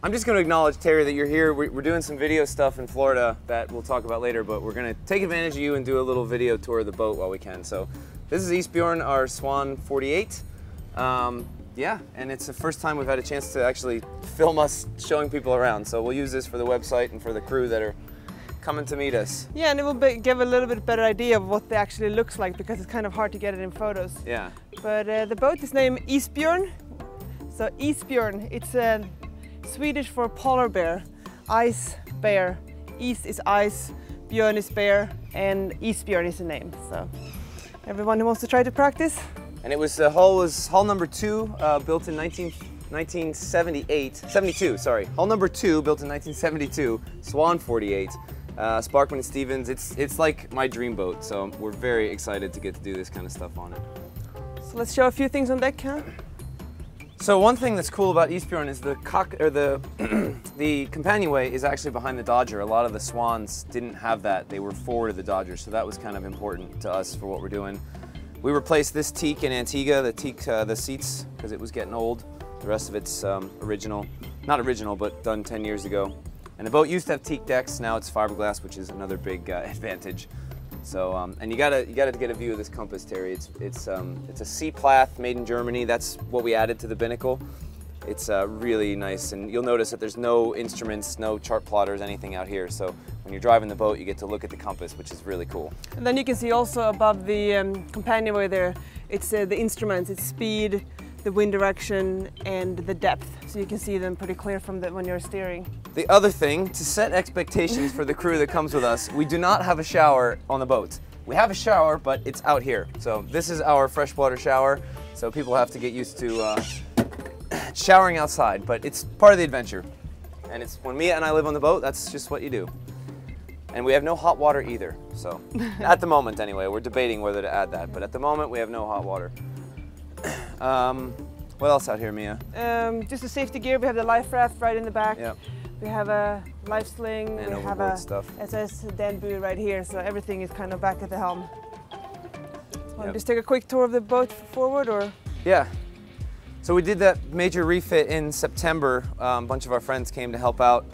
I'm just going to acknowledge, Terry, that you're here. We're doing some video stuff in Florida that we'll talk about later, but we're going to take advantage of you and do a little video tour of the boat while we can. So this is Isbjorn, our Swan 48. Yeah, and it's the first time we've had a chance to actually film us showing people around. So we'll use this for the website and for the crew that are coming to meet us. Yeah, and it will give a little bit better idea of what it actually looks like, because it's kind of hard to get it in photos. Yeah. But the boat is named Isbjorn. So Isbjorn, it's Swedish for polar bear, ice bear. Is is ice, Björn is bear, and Isbjorn is the name. So everyone who wants to try to practice. And it was, the hull was hull number 2, built in 1972, sorry. Hull number 2, built in 1972, Swan 48, Sparkman and Stevens. It's like my dream boat, so we're very excited to get to do this kind of stuff on it. So let's show a few things on deck, huh? So one thing that's cool about Isbjorn is the the companionway is actually behind the Dodger. A lot of the Swans didn't have that. They were forward of the Dodger, so that was kind of important to us for what we're doing. We replaced this teak in Antigua, the seats, because it was getting old. The rest of it's original. Not original, but done 10 years ago. And the boat used to have teak decks, now it's fiberglass, which is another big advantage. So, and you gotta get a view of this compass, Terry. It's a C-Plath made in Germany. That's what we added to the binnacle. It's really nice, and you'll notice that there's no instruments, no chart plotters, anything out here. So when you're driving the boat, you get to look at the compass, which is really cool. And then you can see also above the companionway there, it's the instruments, it's speed, the wind direction, and the depth. So you can see them pretty clear from when you're steering. The other thing, to set expectations for the crew that comes with us, we do not have a shower on the boat. We have a shower, but it's out here. So this is our freshwater shower, so people have to get used to showering outside, but it's part of the adventure. And it's when Mia and I live on the boat, that's just what you do. And we have no hot water either, so at the moment anyway. We're debating whether to add that, but at the moment we have no hot water. What else out here, Mia? Just the safety gear. We have the life raft right in the back. Yep. We have a life sling. And we have a stuff. SS Denbu right here, so everything is kind of back at the helm. Want to Yep. just take a quick tour of the boat forward, or? Yeah. So we did that major refit in September. A bunch of our friends came to help out.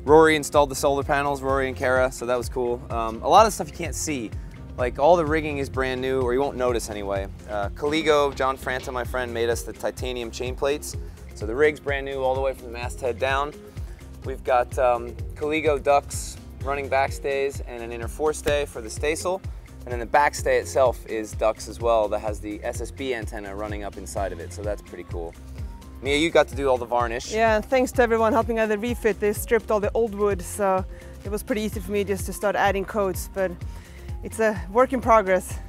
Rory installed the solar panels, Rory and Kara, so that was cool. A lot of stuff you can't see. Like all the rigging is brand new, or you won't notice anyway. Caligo, John Franta, my friend, made us the titanium chain plates. So the rig's brand new all the way from the masthead down. We've got Caligo ducts running backstays and an inner forestay for the staysail. And then the backstay itself is ducts as well that has the SSB antenna running up inside of it, so that's pretty cool. Mia, you got to do all the varnish. Yeah, and thanks to everyone helping out the refit. They stripped all the old wood, so it was pretty easy for me just to start adding coats, but it's a work in progress.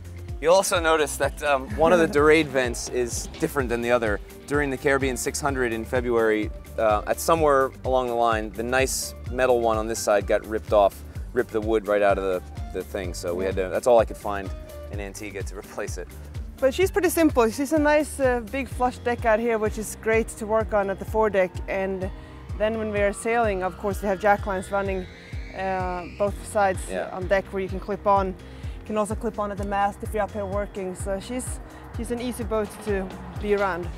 You'll also notice that one of the Dorade vents is different than the other. During the Caribbean 600 in February, at somewhere along the line, the nice metal one on this side got ripped off, ripped the wood right out of the thing, so we had to, that's all I could find in Antigua to replace it. But she's pretty simple. She's a nice big flush deck out here, which is great to work on at the foredeck. And then when we are sailing, of course, we have jack lines running both sides on deck where you can clip on. You can also clip on at the mast if you're up here working. So she's an easy boat to be around.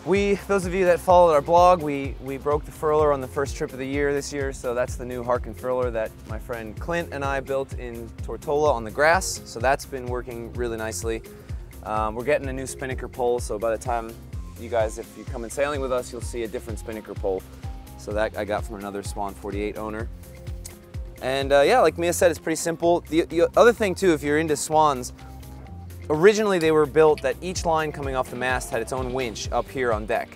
Those of you that followed our blog, we broke the furler on the first trip of the year this year, so that's the new Harkin furler that my friend Clint and I built in Tortola on the grass, so that's been working really nicely. We're getting a new spinnaker pole, so by the time you guys, if you come in sailing with us, you'll see a different spinnaker pole. So that I got from another Swan 48 owner. And yeah, like Mia said, it's pretty simple. The other thing too, if you're into swans, originally they were built that each line coming off the mast had its own winch up here on deck,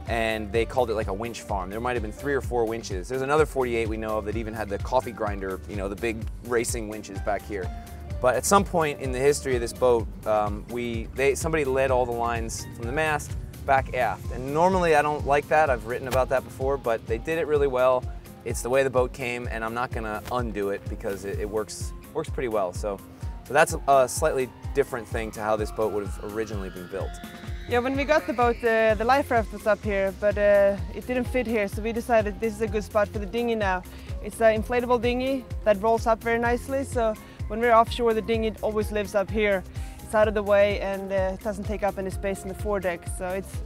and they called it like a winch farm. There might have been 3 or 4 winches. There's another 48 we know of that even had the coffee grinder, you know, the big racing winches back here. But at some point in the history of this boat, somebody led all the lines from the mast back aft. And normally I don't like that, I've written about that before, but they did it really well. It's the way the boat came, and I'm not gonna undo it because it works pretty well. So that's a slightly different thing to how this boat would have originally been built. Yeah, when we got the boat, the life raft was up here, but it didn't fit here, so we decided this is a good spot for the dinghy now. It's an inflatable dinghy that rolls up very nicely, so when we're offshore, the dinghy always lives up here. It's out of the way, and it doesn't take up any space in the foredeck, so it's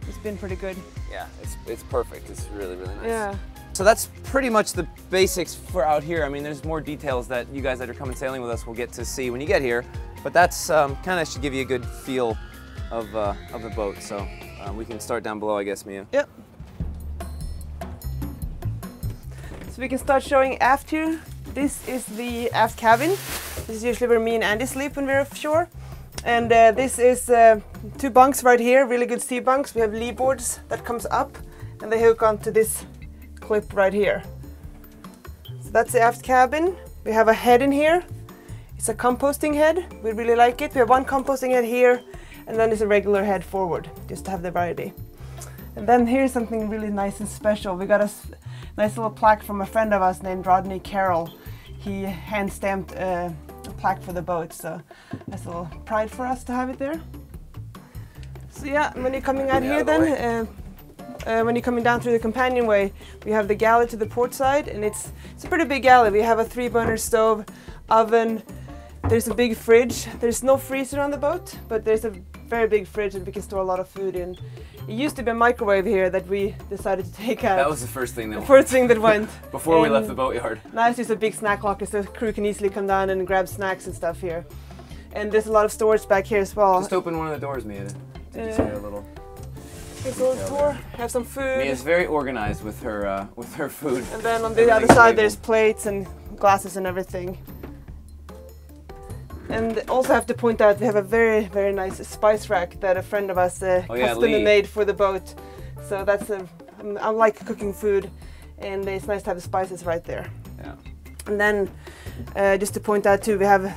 it's been pretty good. Yeah, it's perfect. It's really, really nice. Yeah. So that's pretty much the basics for out here. I mean, there's more details that you guys that are coming sailing with us will get to see when you get here, but that's kind of should give you a good feel of the boat. So we can start down below, I guess, Mia. Yep. So we can start showing aft here. This is the aft cabin. This is usually where me and Andy sleep when we're offshore. And this is 2 bunks right here, really good sea bunks. We have lee boards that comes up and they hook onto this clip right here. So that's the aft cabin. We have a head in here. It's a composting head. We really like it. We have one composting head here and then there's a regular head forward, just to have the variety. And then here's something really nice and special. We got a nice little plaque from a friend of us named Rodney Carroll. He hand stamped a plaque for the boat, so that's a little pride for us to have it there. So yeah, when you're coming out here then, when you're coming down through the companionway, we have the galley to the port side, and it's a pretty big galley. We have a 3-burner stove, oven, there's a big fridge. There's no freezer on the boat, but there's a very big fridge that we can store a lot of food in. It used to be a microwave here that we decided to take out. That was the first thing that went. First thing that went. Before we left the boatyard. Now it's just a big snack locker, so the crew can easily come down and grab snacks and stuff here. And there's a lot of storage back here as well. Just open one of the doors, Mia. Just a little. Here's a little tour. Have some food. Mia's very organized with her food. And then on the other side there's plates and glasses and everything. And also have to point out we have a very, very nice spice rack that a friend of us custom made for the boat. So that's I like cooking food, and it's nice to have the spices right there. Yeah. And then just to point out too, we have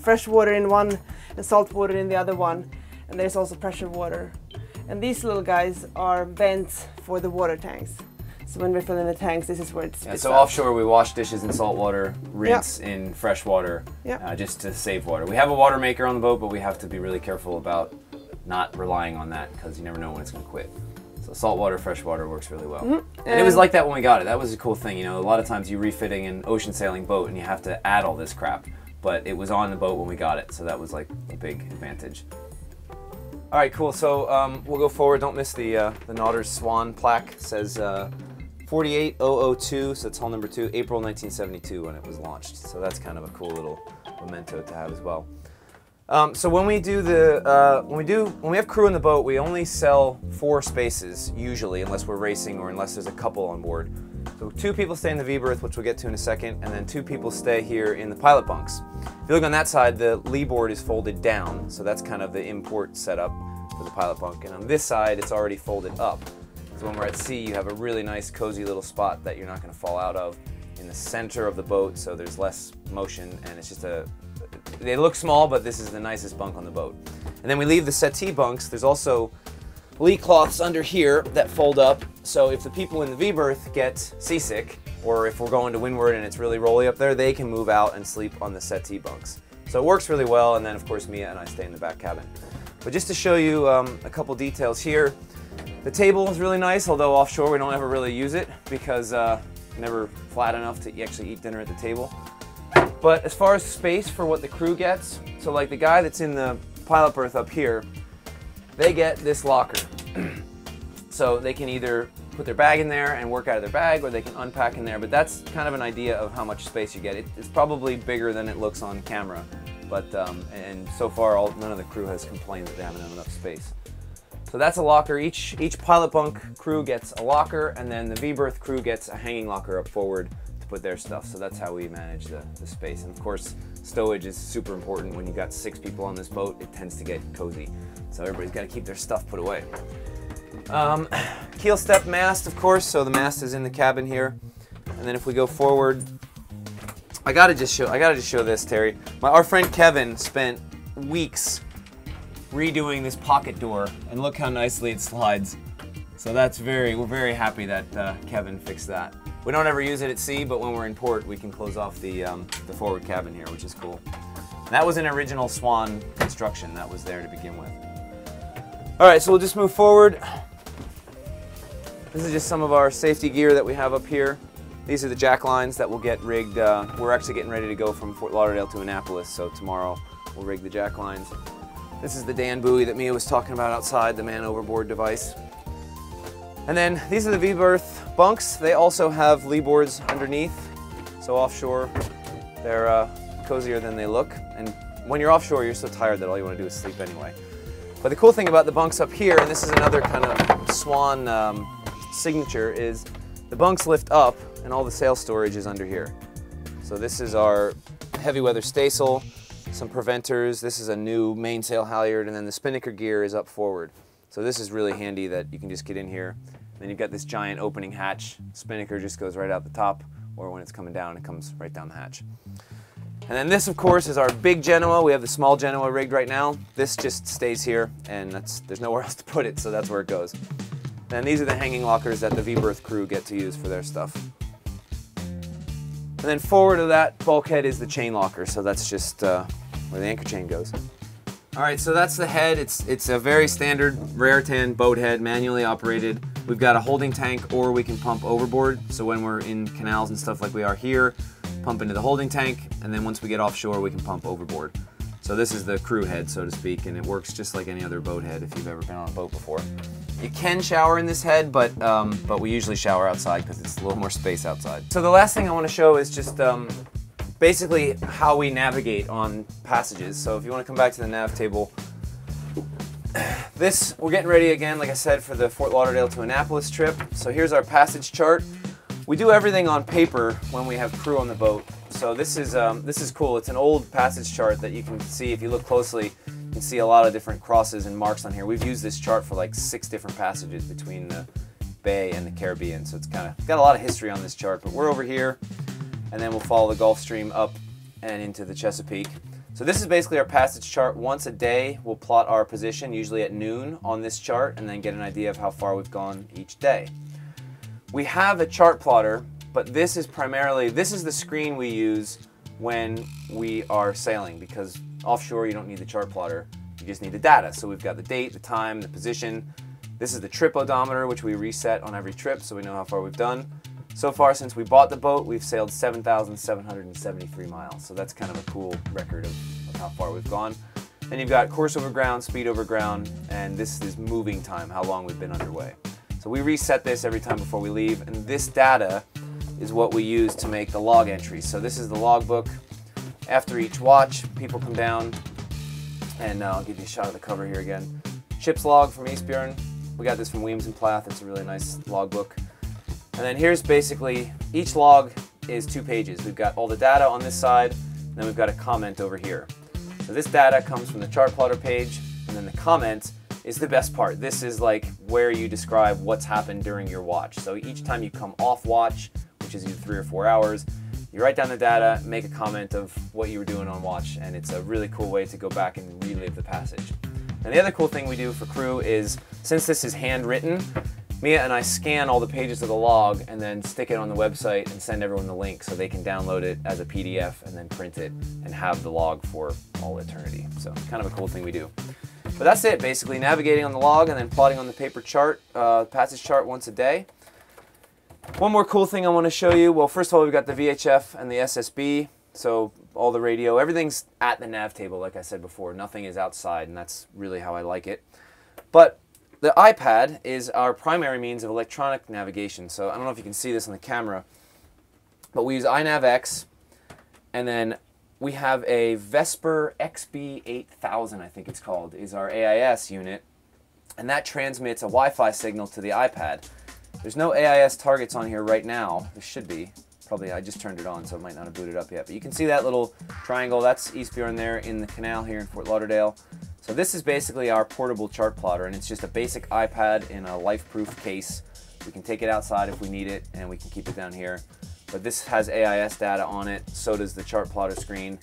fresh water in one and salt water in the other one, and there's also pressure water. And these little guys are vents for the water tanks. So when we're filling the tanks, this is where it's so offshore we wash dishes in salt water, rinse in fresh water, just to save water. We have a water maker on the boat, but we have to be really careful about not relying on that because you never know when it's going to quit. So salt water, fresh water works really well. And it was like that when we got it. That was a cool thing. You know, a lot of times you're refitting an ocean sailing boat and you have to add all this crap, but it was on the boat when we got it, so that was like a big advantage. All right, cool. So we'll go forward. Don't miss the Isbjorn Swan plaque. It says 48002, so it's hull number 2, April 1972 when it was launched. So that's kind of a cool little memento to have as well. So when we do when we have crew in the boat, we only sell 4 spaces usually, unless we're racing or unless there's a couple on board. So 2 people stay in the V-berth, which we'll get to in a second, and then 2 people stay here in the pilot bunks. If you look on that side, the lee board is folded down, so that's kind of the import setup for the pilot bunk. And on this side, it's already folded up. So when we're at sea, you have a really nice, cozy little spot that you're not going to fall out of in the center of the boat, so there's less motion, and it's just they look small, but this is the nicest bunk on the boat. And then we leave the settee bunks. There's also lee cloths under here that fold up, so if the people in the V-berth get seasick, or if we're going to windward and it's really rolly up there, they can move out and sleep on the settee bunks. So it works really well, and then of course Mia and I stay in the back cabin. But just to show you a couple details here, the table is really nice, although offshore we don't ever really use it because never flat enough to actually eat dinner at the table. But as far as space for what the crew gets, so like the guy that's in the pilot berth up here, they get this locker. So they can either put their bag in there and work out of their bag, or they can unpack in there, but that's kind of an idea of how much space you get. It's probably bigger than it looks on camera, but and so far none of the crew has complained that they haven't had enough space. So that's a locker. Each pilot bunk crew gets a locker, and then the V-berth crew gets a hanging locker up forward to put their stuff. So that's how we manage the space. And of course, stowage is super important. When you've got 6 people on this boat, it tends to get cozy. So everybody's got to keep their stuff put away. Keel step mast, of course. So the mast is in the cabin here. And then if we go forward, I gotta just show this, Terry. Our friend Kevin spent weeks redoing this pocket door, and look how nicely it slides. So we're very happy that Kevin fixed that. We don't ever use it at sea, but when we're in port, we can close off the forward cabin here, which is cool. And that was an original Swan construction that was there to begin with. All right, so we'll just move forward. This is just some of our safety gear that we have up here. These are the jack lines that will get rigged. We're actually getting ready to go from Fort Lauderdale to Annapolis, so tomorrow we'll rig the jack lines. This is the Dan buoy that Mia was talking about outside, the man overboard device. And then these are the V-Berth Bunks. They also have lee boards underneath. So offshore, they're cozier than they look. And when you're offshore, you're so tired that all you want to do is sleep anyway. But the cool thing about the bunks up here, and this is another kind of Swan signature, is the bunks lift up and all the sail storage is under here. So this is our heavy weather staysail, some preventers. This is a new mainsail halyard, and then the spinnaker gear is up forward. So this is really handy that you can just get in here. Then you've got this giant opening hatch. Spinnaker just goes right out the top, or when it's coming down, it comes right down the hatch. And then this, of course, is our big Genoa. We have the small Genoa rigged right now. This just stays here, and there's nowhere else to put it, so that's where it goes. And these are the hanging lockers that the V-Berth crew get to use for their stuff. And then forward of that bulkhead is the chain locker, so that's just where the anchor chain goes. All right, so that's the head. It's a very standard rare tan boat head, manually operated. We've got a holding tank, or we can pump overboard. So when we're in canals and stuff like we are here, pump into the holding tank, and then once we get offshore, we can pump overboard. So this is the crew head, so to speak, and it works just like any other boat head if you've ever been on a boat before. You can shower in this head, but we usually shower outside because it's a little more space outside. So the last thing I want to show is just basically how we navigate on passages. So if you want to come back to the nav table, we're getting ready again, like I said, for the Fort Lauderdale to Annapolis trip. So here's our passage chart. We do everything on paper when we have crew on the boat. So this is cool. It's an old passage chart that you can see if you look closely. You can see a lot of different crosses and marks on here. We've used this chart for like 6 different passages between the Bay and the Caribbean. So it's got a lot of history on this chart. But we're over here, and then we'll follow the Gulf Stream up and into the Chesapeake. So this is basically our passage chart. Once a day, we'll plot our position, usually at noon, on this chart, and then get an idea of how far we've gone each day. We have a chart plotter, but this is the screen we use when we are sailing, because offshore you don't need the chart plotter, you just need the data. So we've got the date, the time, the position. This is the trip odometer, which we reset on every trip so we know how far we've done. So far, since we bought the boat, we've sailed 7,773 miles. So that's kind of a cool record of how far we've gone. Then you've got course over ground, speed over ground, and this is moving time, how long we've been underway. So we reset this every time before we leave, and this data is what we use to make the log entries. So this is the logbook. After each watch, people come down, and I'll give you a shot of the cover here again. Ship's log from Isbjorn. We got this from Weems and Plath. It's a really nice logbook. And then here's basically, each log is 2 pages. We've got all the data on this side, and then we've got a comment over here. So this data comes from the chart plotter page, and then the comment is the best part. This is like where you describe what's happened during your watch. So each time you come off watch, which is either 3 or 4 hours, you write down the data, make a comment of what you were doing on watch, and it's a really cool way to go back and relive the passage. And the other cool thing we do for crew is, since this is handwritten, Mia and I scan all the pages of the log and then stick it on the website and send everyone the link so they can download it as a PDF and then print it and have the log for all eternity. So kind of a cool thing we do. But that's it, basically navigating on the log and then plotting on the paper chart, passage chart once a day. One more cool thing I want to show you. Well, first of all, we've got the VHF and the SSB. So all the radio, everything's at the nav table, like I said before. Nothing is outside, and that's really how I like it. But the iPad is our primary means of electronic navigation. So I don't know if you can see this on the camera, but we use iNavX, and then we have a Vesper XB8000, I think it's called, is our AIS unit, and that transmits a Wi-Fi signal to the iPad. There's no AIS targets on here right now. There should be. Probably I just turned it on, so it might not have booted up yet. But you can see that little triangle. That's Isbjorn there in the canal here in Fort Lauderdale. So this is basically our portable chart plotter, and it's just a basic iPad in a life-proof case. We can take it outside if we need it, and we can keep it down here. But this has AIS data on it. So does the chart plotter screen.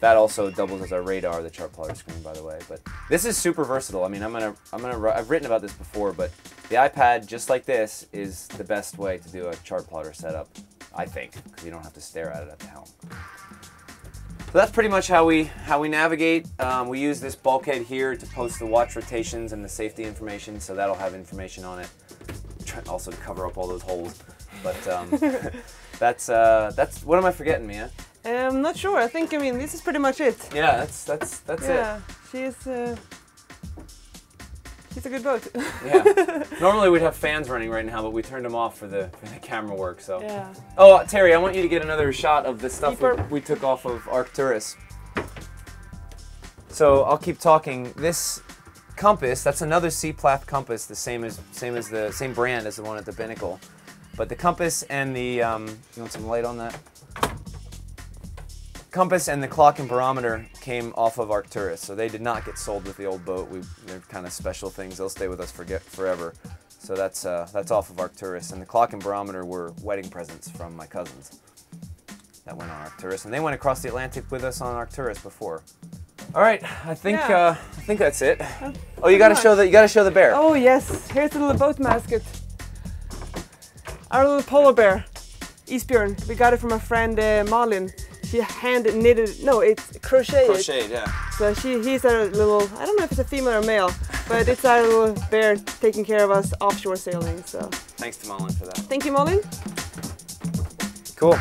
That also doubles as our radar, the chart plotter screen, by the way. But this is super versatile. I mean, I've written about this before, but the iPad, just like this, is the best way to do a chart plotter setup, I think, because you don't have to stare at it at the helm. So that's pretty much how we navigate. We use this bulkhead here to post the watch rotations and the safety information, so that'll have information on it. Also to cover up all those holes. But that's what am I forgetting, Mia? I'm not sure. I mean, this is pretty much it. Yeah, that's it. Yeah, she's It's a good boat. Yeah. Normally we'd have fans running right now, but we turned them off for the camera work. So. Yeah. Oh, Terry, I want you to get another shot of the stuff we took off of Arcturus. So I'll keep talking. This compass, that's another C-Plath compass, the same brand as the one at the Binnacle. But the compass and the you want some light on that? Compass and the clock and barometer came off of Arcturus, so they did not get sold with the old boat. They're kind of special things. They'll stay with us forever. So that's off of Arcturus, and the clock and barometer were wedding presents from my cousins that went on Arcturus, and they went across the Atlantic with us on Arcturus before. All right, I think that's it. Oh, you got to show the bear. Oh yes, here's a little boat mascot. Our little polar bear, Isbjorn. We got it from a friend Malin. She hand knitted, no, it's crocheted. Crocheted, yeah. So he's our little, I don't know if it's a female or male, but it's our little bear taking care of us offshore sailing. So thanks to Malin for that. Thank you, Malin. Cool.